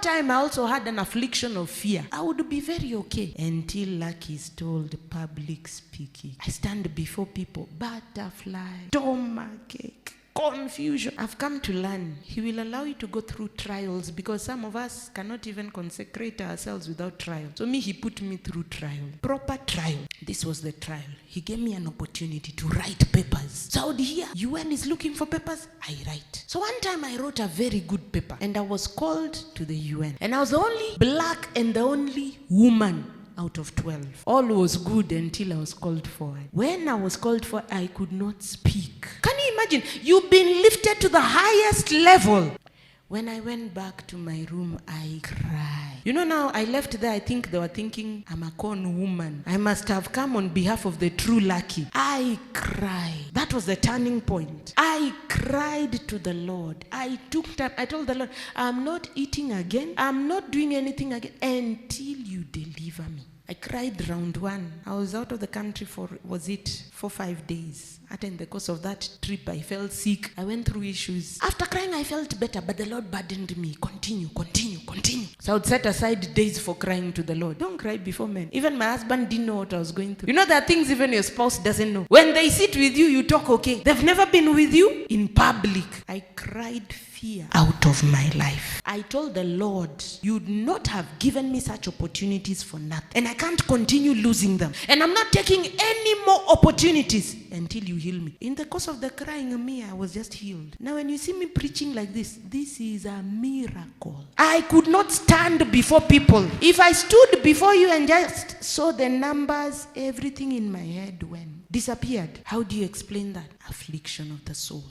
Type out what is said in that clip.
time I also had an affliction of fear. I would be very okay until Lucky is told public speaking. I stand before people, butterfly, stomachache, confusion. I've come to learn He will allow you to go through trials, because some of us cannot even consecrate ourselves without trial. So He put me through trial, proper trial. This was the trial. He gave me an opportunity to write papers. So I would hear, UN is looking for papers, I write. So one time I wrote a very good paper and I was called to the UN. And I was the only black and the only woman out of 12. All was good until I was called for. When I was called for, I could not speak. Can you imagine? You've been lifted to the highest level. When I went back to my room, I cried. You know, now I left there, I think they were thinking, I'm a con woman. I must have come on behalf of the true Lucky. I cried. That was the turning point. I cried to the Lord. I took time. I told the Lord, I'm not eating again. I'm not doing anything again until you deliver me. I cried round one. I was out of the country for, 4-5 days. At in the course of that trip, I felt sick. I went through issues. After crying, I felt better, but the Lord burdened me. Continue. So I would set aside days for crying to the Lord. Don't cry before men. Even my husband didn't know what I was going through. You know, there are things even your spouse doesn't know. When they sit with you, you talk okay. They've never been with you in public. I cried fear out of my life. I told the Lord, you'd not have given me such opportunities for nothing. And I can't continue losing them. And I'm not taking any more opportunities until you heal me. In the course of the crying, I was just healed. Now when you see me preaching like this is a miracle. I could not stand before people. If I stood before you and just saw the numbers, everything in my head disappeared. How do you explain that? Affliction of the soul.